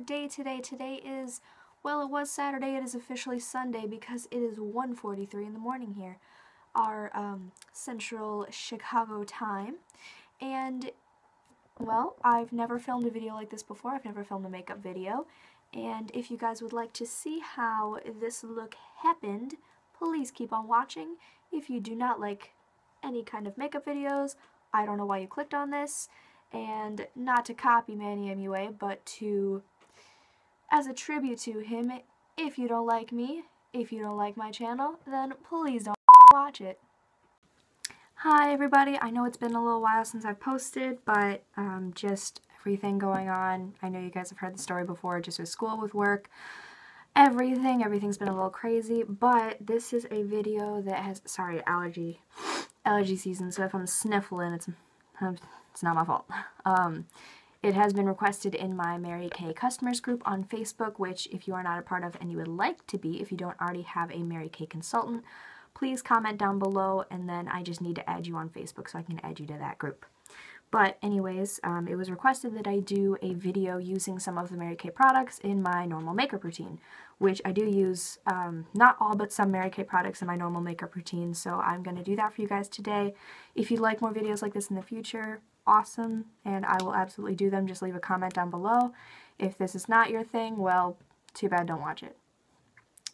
day today. Today is, well, it was Saturday, it is officially Sunday because it is 1:43 in the morning here, our central Chicago time. And, well, I've never filmed a video like this before. I've never filmed a makeup video. And if you guys would like to see how this look happened, please keep on watching. If you do not like any kind of makeup videos, I don't know why you clicked on this. And not to copy Manny MUA, but as a tribute to him, if you don't like me, if you don't like my channel, then please don't watch it. Hi everybody, I know it's been a little while since I've posted, but just everything going on. I know you guys have heard the story before, just with school, with work, everything's been a little crazy, but this is a video that has, sorry, allergy season, so if I'm sniffling, it's not my fault. It has been requested in my Mary Kay customers group on Facebook, which if you are not a part of and you would like to be, if you don't already have a Mary Kay consultant, please comment down below, and then I just need to add you on Facebook so I can add you to that group. But anyways, it was requested that I do a video using some of the Mary Kay products in my normal makeup routine, which I do use not all but some Mary Kay products in my normal makeup routine, so I'm going to do that for you guys today. If you'd like more videos like this in the future, awesome, and I will absolutely do them. Just leave a comment down below. If this is not your thing, well, too bad, don't watch it.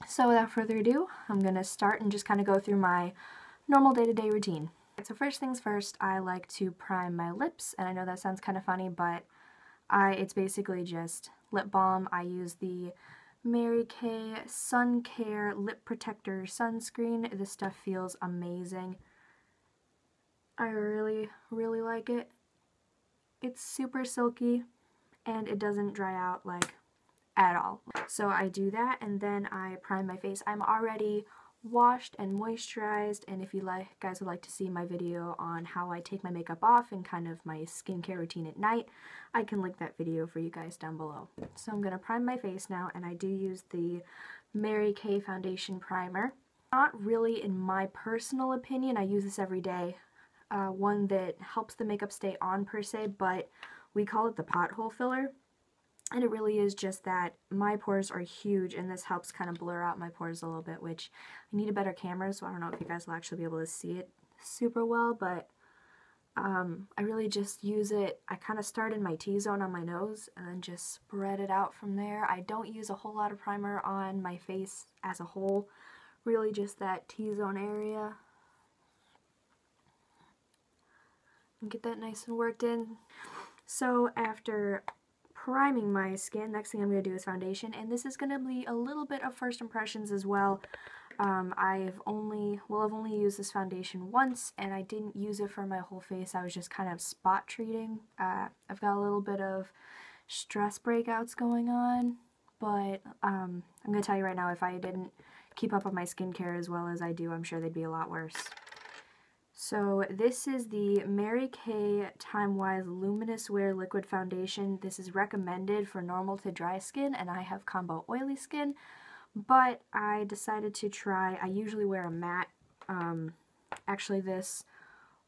So without further ado, I'm going to start and just kind of go through my normal day-to-day routine. So first things first, I like to prime my lips, and I know that sounds kind of funny, but it's basically just lip balm. I use the Mary Kay Sun Care Lip Protector Sunscreen. This stuff feels amazing. I really, really like it. It's super silky, and it doesn't dry out, like, at all. So I do that, and then I prime my face. I'm already washed and moisturized, and if you guys would like to see my video on how I take my makeup off and kind of my skincare routine at night, I can link that video for you guys down below. So I'm going to prime my face now, and I do use the Mary Kay Foundation Primer. Not really, in my personal opinion, I use this every day, one that helps the makeup stay on per se, but we call it the pothole filler. And it really is just that my pores are huge, and this helps kind of blur out my pores a little bit, which I need a better camera, so I don't know if you guys will actually be able to see it super well, but I really just use it. I kind of start in my T-zone on my nose and then just spread it out from there. I don't use a whole lot of primer on my face as a whole, really just that T-zone area. And get that nice and worked in. So after priming my skin, next thing I'm going to do is foundation, and this is going to be a little bit of first impressions as well. I've only used this foundation once, and I didn't use it for my whole face. I was just kind of spot treating. I've got a little bit of stress breakouts going on, but I'm going to tell you right now, if I didn't keep up on my skincare as well as I do, I'm sure they'd be a lot worse. So this is the Mary Kay Time Wise Luminous Wear Liquid Foundation. This is recommended for normal to dry skin, and I have combo oily skin, but I decided to try, I usually wear a matte, actually this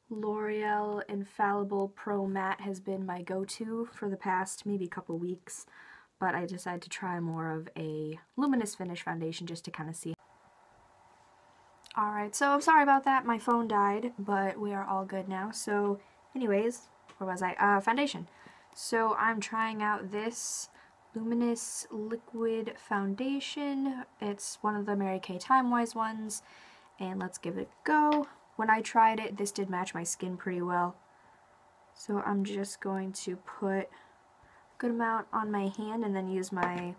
L'Oreal Infallible Pro Matte has been my go-to for the past maybe couple weeks, but I decided to try more of a luminous finish foundation just to kind of see. Alright, so I'm sorry about that, my phone died, but we are all good now. So anyways, where was I? Foundation. So I'm trying out this Luminous Liquid Foundation. It's one of the Mary Kay Time Wise ones, and let's give it a go. When I tried it, this did match my skin pretty well. So I'm just going to put a good amount on my hand and then use my,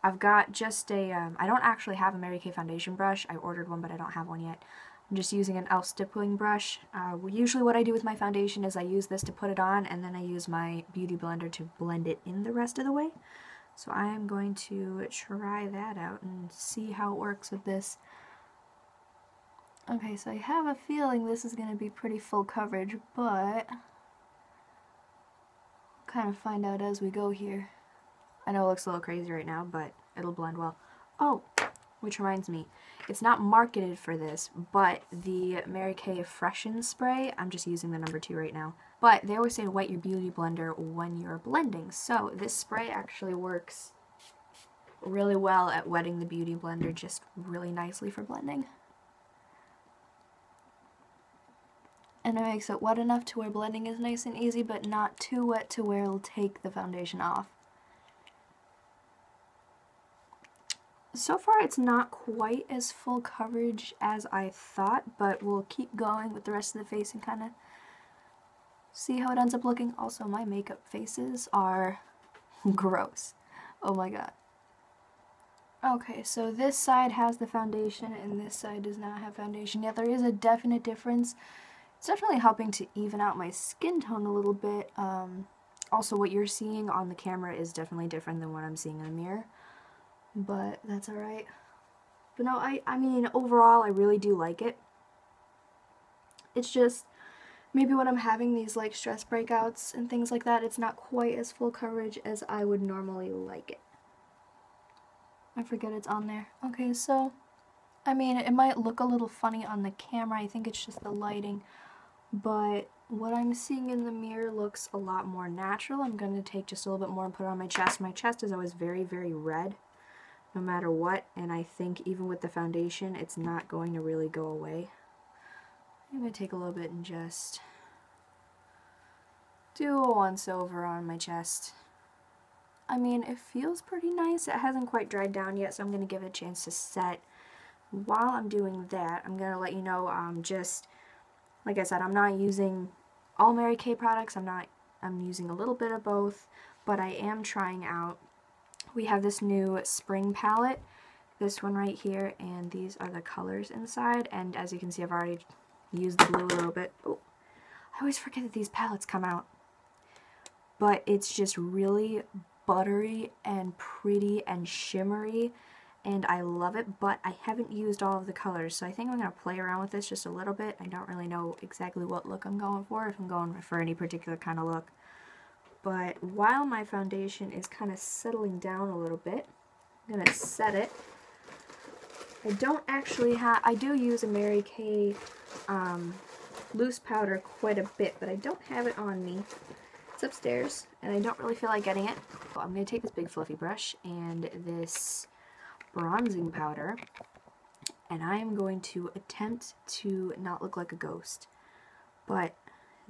I've got just a, I don't actually have a Mary Kay foundation brush. I ordered one, but I don't have one yet. I'm just using an e.l.f. stippling brush. Usually what I do with my foundation is I use this to put it on, and then I use my beauty blender to blend it in the rest of the way. So I am going to try that out and see how it works with this. Okay, so I have a feeling this is going to be pretty full coverage, but kind of find out as we go here. I know it looks a little crazy right now, but it'll blend well. Oh, which reminds me, it's not marketed for this, but the Mary Kay Freshen Spray, I'm just using the number 2 right now, But they always say to wet your beauty blender when you're blending. So this spray actually works really well at wetting the beauty blender just really nicely for blending. And it makes it wet enough to where blending is nice and easy, but not too wet to where it'll take the foundation off. So far it's not quite as full coverage as I thought, but we'll keep going with the rest of the face and kind of see how it ends up looking. Also, my makeup faces are gross. Oh my god. Okay, so this side has the foundation and this side does not have foundation yet. There is a definite difference. It's definitely helping to even out my skin tone a little bit. Also, what you're seeing on the camera is definitely different than what I'm seeing in the mirror. But that's alright. But no, I mean, overall, I really do like it. It's just, maybe when I'm having these like stress breakouts and things like that, it's not quite as full coverage as I would normally like it. I forget it's on there. Okay, so, I mean, it might look a little funny on the camera. I think it's just the lighting. But what I'm seeing in the mirror looks a lot more natural. I'm going to take just a little bit more and put it on my chest. My chest is always very, very red, no matter what. And I think even with the foundation, it's not going to really go away. I'm going to take a little bit and just do a once over on my chest. I mean, it feels pretty nice. It hasn't quite dried down yet, so I'm going to give it a chance to set. While I'm doing that, I'm going to let you know, just, like I said, I'm not using all Mary Kay products. I'm using a little bit of both, but I am trying out. We have this new spring palette, this one right here, and these are the colors inside, and as you can see, I've already used the blue a little bit. Oh, I always forget that these palettes come out. But it's just really buttery and pretty and shimmery, and I love it, but I haven't used all of the colors, so I think I'm going to play around with this just a little bit. I don't really know exactly what look I'm going for, if I'm going for any particular kind of look. But while my foundation is kind of settling down a little bit, I'm going to set it. I don't actually have, I do use a Mary Kay loose powder quite a bit, but I don't have it on me. It's upstairs, and I don't really feel like getting it. So I'm going to take this big fluffy brush and this bronzing powder, and I am going to attempt to not look like a ghost. But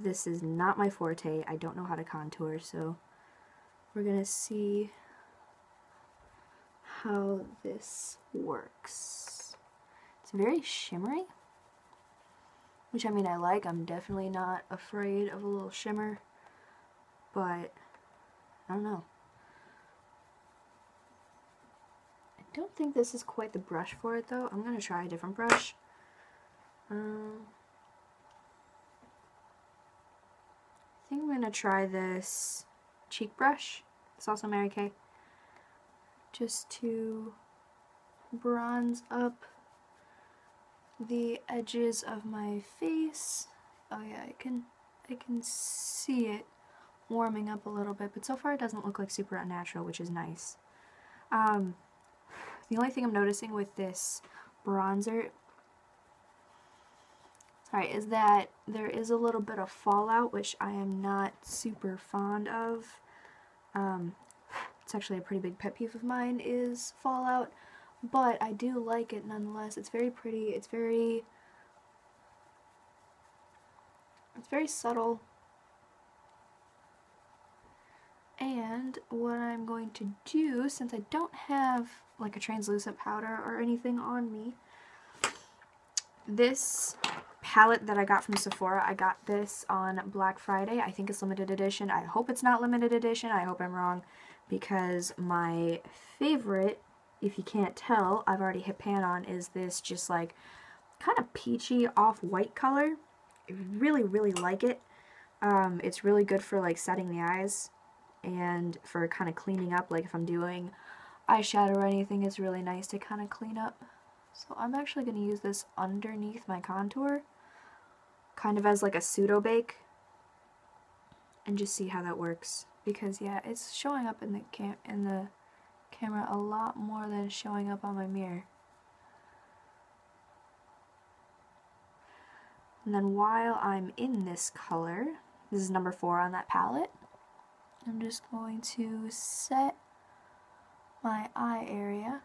this is not my forte. I don't know how to contour, so we're going to see how this works. It's very shimmery, which I mean I like. I'm definitely not afraid of a little shimmer. But, I don't know. I don't think this is quite the brush for it, though. I'm going to try a different brush. I think I'm going to try this cheek brush. It's also Mary Kay. Just to bronze up the edges of my face. Oh yeah, I can see it warming up a little bit, but so far it doesn't look like super unnatural, which is nice. The only thing I'm noticing with this bronzer, sorry, is that there is a little bit of fallout, which I am not super fond of. It's actually a pretty big pet peeve of mine is fallout, but I do like it nonetheless. It's very pretty. It's very subtle. And what I'm going to do, since I don't have like a translucent powder or anything on me, this palette that I got from Sephora, I got this on Black Friday. I think it's limited edition. I hope it's not limited edition. I hope I'm wrong, because my favorite, if you can't tell, I've already hit pan on, is this just like kind of peachy off-white color. I really, really like it. It's really good for like setting the eyes. And for kind of cleaning up, like if I'm doing eyeshadow or anything, it's really nice to kind of clean up. So I'm actually going to use this underneath my contour, kind of as like a pseudo bake, and just see how that works. Because yeah, it's showing up in the camera a lot more than it's showing up on my mirror. And then while I'm in this color, This is number 4 on that palette. I'm just going to set my eye area.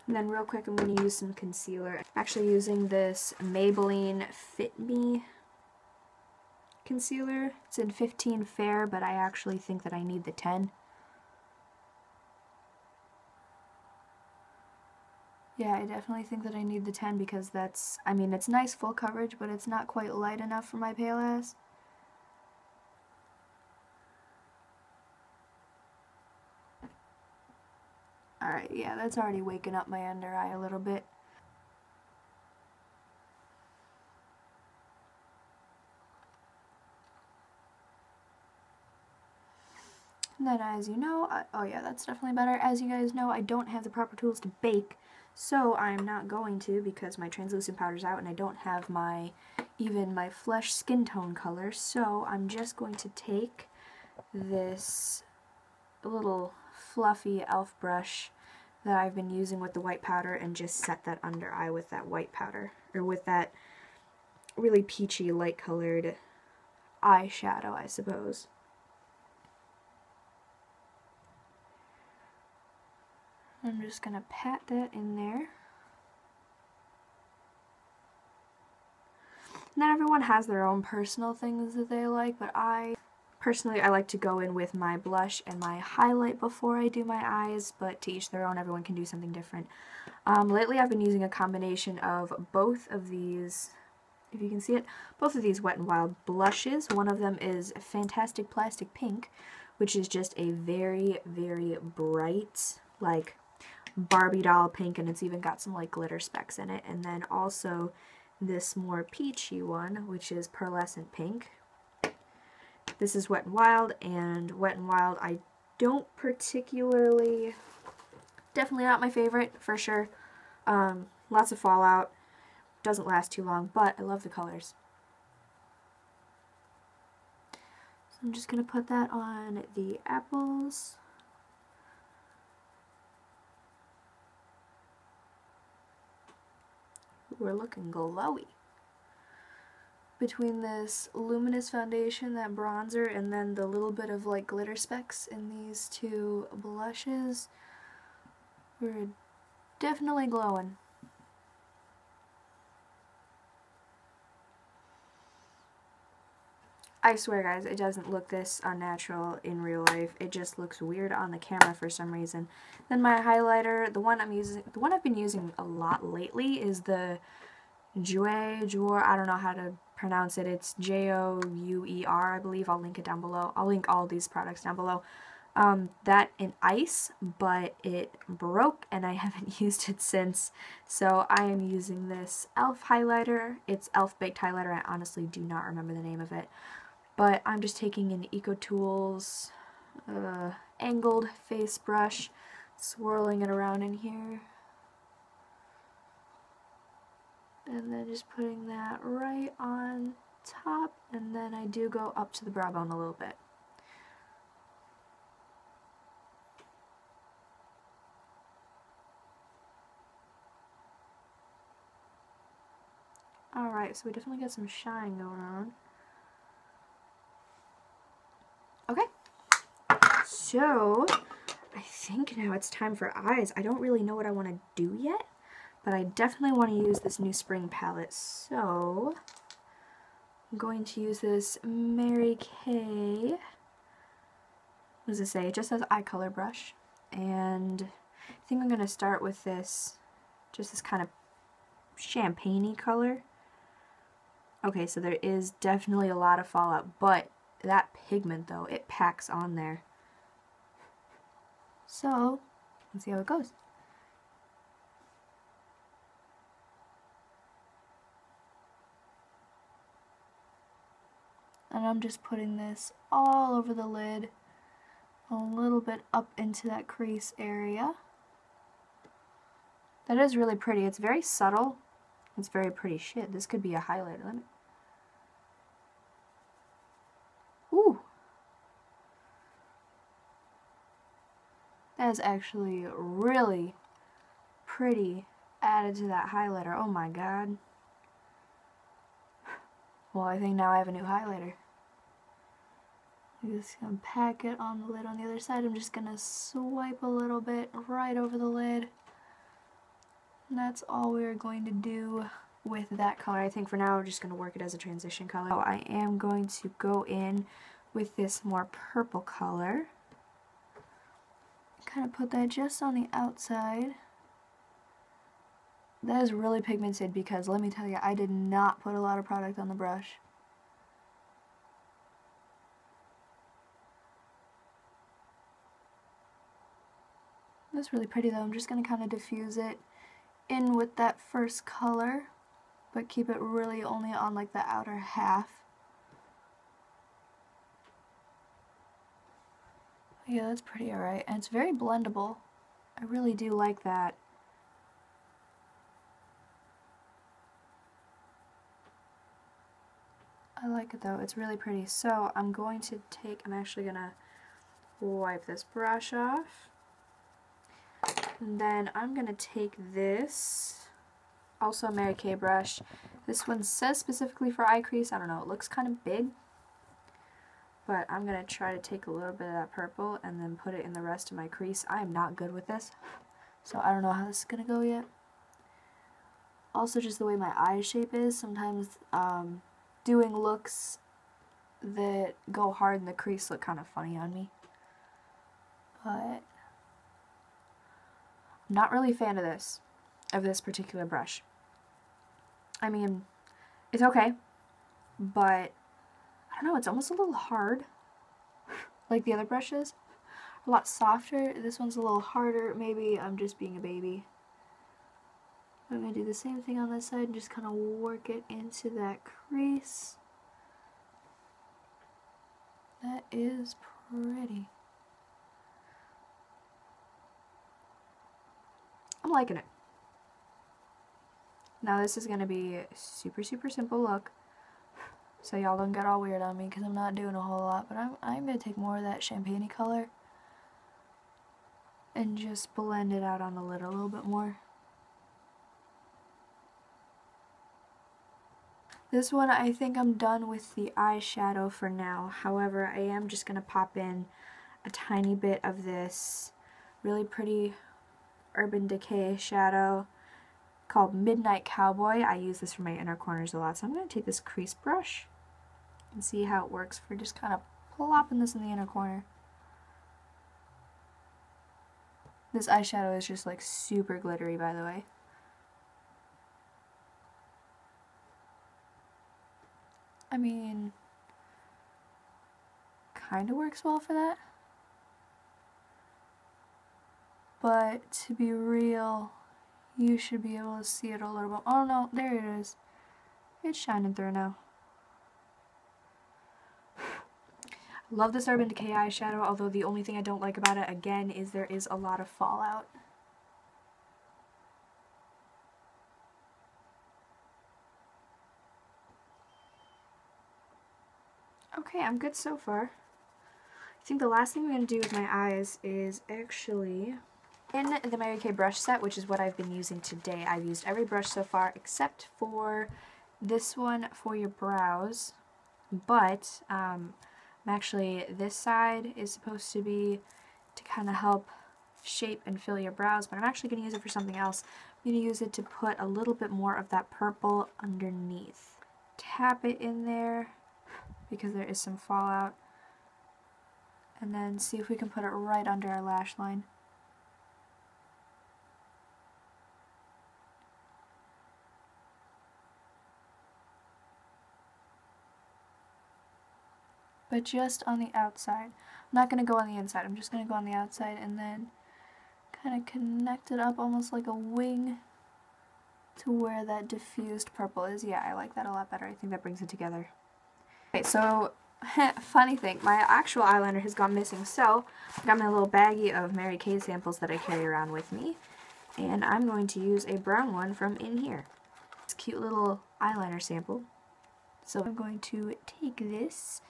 And then real quick I'm going to use some concealer. I'm actually using this Mabelline Fit Me Concealer. It's in 15 Fair, but I actually think that I need the 10. Yeah, I definitely think that I need the 10 because that's, I mean, it's nice full coverage, but it's not quite light enough for my pale ass. Alright, yeah, that's already waking up my under eye a little bit. And then as you know, oh yeah, that's definitely better. As you guys know, I don't have the proper tools to bake, so I'm not going to because my translucent powder's out and I don't have even my flesh skin tone color, so I'm just going to take this little fluffy e.l.f. brush that I've been using with the white powder and just set that under eye with that white powder, or with that really peachy light colored eyeshadow, I suppose. I'm just going to pat that in there. Not everyone has their own personal things that they like, but personally I like to go in with my blush and my highlight before I do my eyes, but to each their own, everyone can do something different. Lately I've been using a combination of both of these, if you can see it, both of these Wet n Wild blushes. One of them is Fantastic Plastic Pink, which is just a very, very bright, like, Barbie doll pink, and it's even got some like glitter specks in it. And then also this more peachy one, which is Pearlescent Pink. This is Wet n Wild, and Wet n Wild I don't particularly, definitely not my favorite for sure. Lots of fallout, doesn't last too long, but I love the colors. So I'm just going to put that on the apples. We're looking glowy. Between this Luminous foundation, that bronzer, and then the little bit of like glitter specks in these two blushes, we're definitely glowing. I swear guys, it doesn't look this unnatural in real life. It just looks weird on the camera for some reason. Then my highlighter, the one I've been using a lot lately is the Jour, I don't know how to pronounce it. It's Jouer, I believe. I'll link it down below. I'll link all these products down below. That in ice, but it broke and I haven't used it since. So I am using this e.l.f. highlighter. It's e.l.f. Baked Highlighter. I honestly do not remember the name of it. But I'm just taking an EcoTools angled face brush, swirling it around in here. And then just putting that right on top, and then I do go up to the brow bone a little bit. Alright, so we definitely got some shine going on. Okay, so I think now it's time for eyes. I don't really know what I want to do yet, but I definitely want to use this new spring palette. So I'm going to use this Mary Kay, what does it say? It just says Eyecolour brush, and I think I'm going to start with this, just this kind of champagne-y color. Okay, so there is definitely a lot of fallout, but that pigment though, it packs on there. So let's see how it goes. And I'm just putting this all over the lid, a little bit up into that crease area. That is really pretty. It's very subtle. It's very pretty. Shit, this could be a highlighter. Let me... Ooh! That is actually really pretty added to that highlighter. Oh my god. Well, I think now I have a new highlighter. I'm just going to pack it on the lid on the other side. I'm just going to swipe a little bit right over the lid. And that's all we're going to do with that color. I think for now we're just going to work it as a transition color. So I am going to go in with this more purple color. Kind of put that just on the outside. That is really pigmented because let me tell you, I did not put a lot of product on the brush. That's really pretty though. I'm just going to kind of diffuse it in with that first color, but keep it really only on like the outer half. Yeah, that's pretty alright, and it's very blendable. I really do like that. I like it though, it's really pretty. So I'm actually going to wipe this brush off. And then I'm going to take this, also a Mary Kay brush. This one says specifically for eye crease. I don't know, it looks kind of big. But I'm going to try to take a little bit of that purple and then put it in the rest of my crease. I am not good with this, so I don't know how this is going to go yet. Also, just the way my eye shape is, sometimes doing looks that go hard in the crease look kind of funny on me. But I'm not really a fan of this particular brush. I mean, it's okay, but I don't know, it's almost a little hard, like the other brushes. A lot softer. This one's a little harder. Maybe I'm just being a baby. I'm going to do the same thing on this side and just kind of work it into that crease. That is pretty. I'm liking it. Now this is going to be a super, super simple look. So y'all don't get all weird on me because I'm not doing a whole lot. But I'm going to take more of that champagne-y color and just blend it out on the lid a little bit more. This one, I think I'm done with the eyeshadow for now. However, I am just going to pop in a tiny bit of this really pretty Urban Decay shadow called Midnight Cowboy. I use this for my inner corners a lot, so I'm going to take this crease brush and see how it works for just kind of plopping this in the inner corner. This eyeshadow is just like super glittery, by the way. I mean, kind of works well for that. But to be real, you should be able to see it a little bit. Oh no, there it is. It's shining through now. I love this Urban Decay eyeshadow, although the only thing I don't like about it, again, is there is a lot of fallout. Okay, I'm good so far. I think the last thing I'm going to do with my eyes is actually in the Mary Kay brush set, which is what I've been using today. I've used every brush so far except for this one for your brows, but actually this side is supposed to be to kind of help shape and fill your brows, but I'm actually going to use it for something else. I'm going to use it to put a little bit more of that purple underneath. Tap it in there because there is some fallout, and then see if we can put it right under our lash line. But just on the outside. I'm not going to go on the inside, I'm just going to go on the outside and then kind of connect it up almost like a wing to where that diffused purple is. Yeah, I like that a lot better. I think that brings it together. Okay, so funny thing, my actual eyeliner has gone missing, so I got my little baggie of Mary Kay samples that I carry around with me, and I'm going to use a brown one from in here. It's a cute little eyeliner sample. So I'm going to take this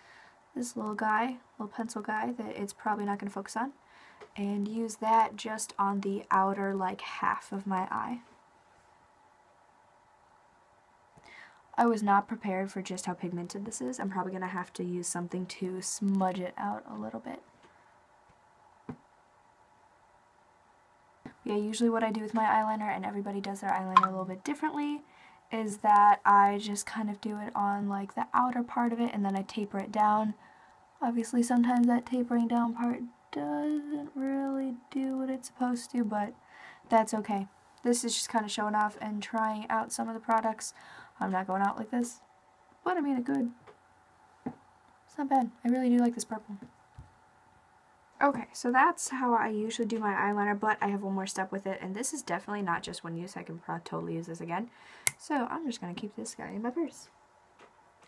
little guy, little pencil guy that it's probably not going to focus on, and use that just on the outer like half of my eye. I was not prepared for just how pigmented this is. I'm probably going to have to use something to smudge it out a little bit. Yeah, usually what I do with my eyeliner, and everybody does their eyeliner a little bit differently, is that I just kind of do it on like the outer part of it and then I taper it down. Obviously sometimes that tapering down part doesn't really do what it's supposed to, but that's okay. This is just kind of showing off and trying out some of the products. I'm not going out like this, but I mean it good. It's not bad. I really do like this purple. Okay, so that's how I usually do my eyeliner, but I have one more step with it, and this is definitely not just one use. I can totally use this again. So I'm just going to keep this guy in my purse,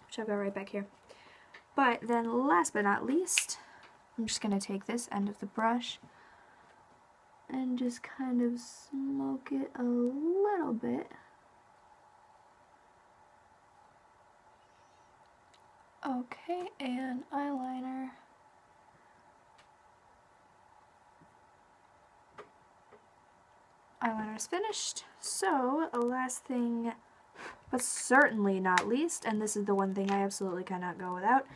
which I've got right back here. But then last but not least, I'm just going to take this end of the brush and just kind of smoke it a little bit. Okay, and eyeliner. Eyeliner is finished. So, last thing, but certainly not least, and this is the one thing I absolutely cannot go without.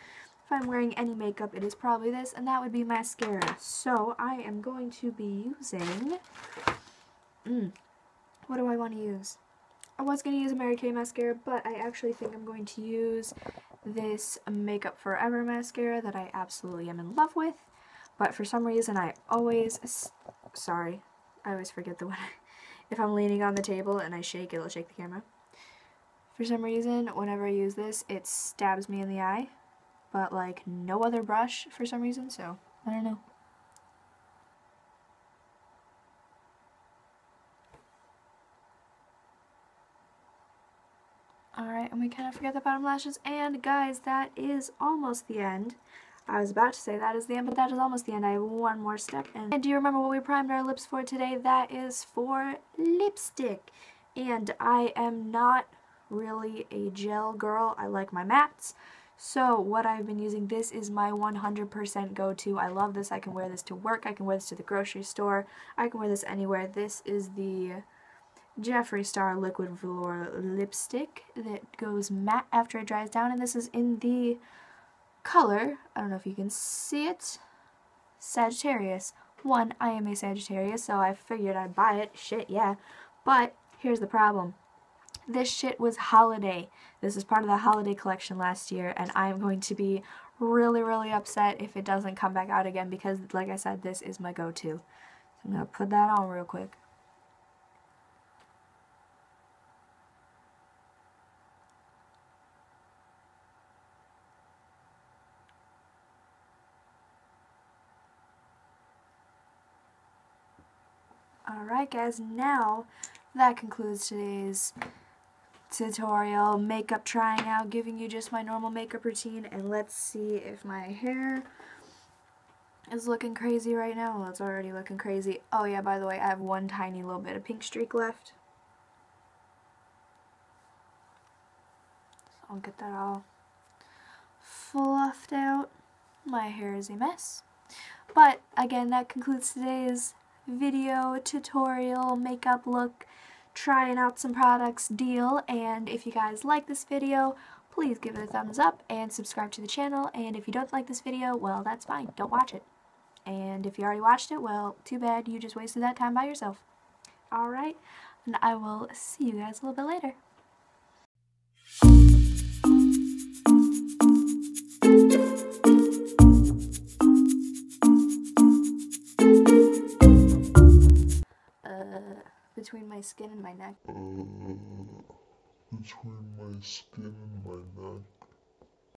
If I'm wearing any makeup, it is probably this, and that would be mascara. So, I am going to be using, what do I want to use? I was going to use a Mary Kay mascara, but I actually think I'm going to use this Makeup Forever mascara that I absolutely am in love with. But for some reason, I always forget the one. If I'm leaning on the table and I shake, it'll shake the camera. For some reason, whenever I use this, it stabs me in the eye. But like no other brush for some reason, so I don't know. Alright, and we kind of forget the bottom lashes. And guys, that is almost the end. I was about to say that is the end, but that is almost the end. I have one more step. And do you remember what we primed our lips for today? That is for lipstick. And I am not really a gel girl. I like my mattes. So what I've been using, this is my 100% go-to. I love this. I can wear this to work. I can wear this to the grocery store. I can wear this anywhere. This is the Jeffree Star Liquid Velour lipstick that goes matte after it dries down. And this is in the color, I don't know if you can see it, Sagittarius. One, I am a Sagittarius, so I figured I'd buy it. Shit, yeah. But here's the problem. This shit was holiday. This is part of the holiday collection last year, and I'm going to be really, really upset if it doesn't come back out again because, like I said, this is my go-to. So I'm going to put that on real quick. Alright guys, now that concludes today's tutorial, makeup trying out, giving you just my normal makeup routine, and let's see if my hair is looking crazy right now. Well, it's already looking crazy. Oh yeah, by the way, I have one tiny little bit of pink streak left. So I'll get that all fluffed out. My hair is a mess. But again, that concludes today's video tutorial makeup look, trying out some products deal. And if you guys like this video, please give it a thumbs up and subscribe to the channel. And if you don't like this video, well, that's fine, don't watch it. And if you already watched it, well, too bad, you just wasted that time by yourself. Alright, and I will see you guys a little bit later. Between my skin and my neck. Between my skin and my neck.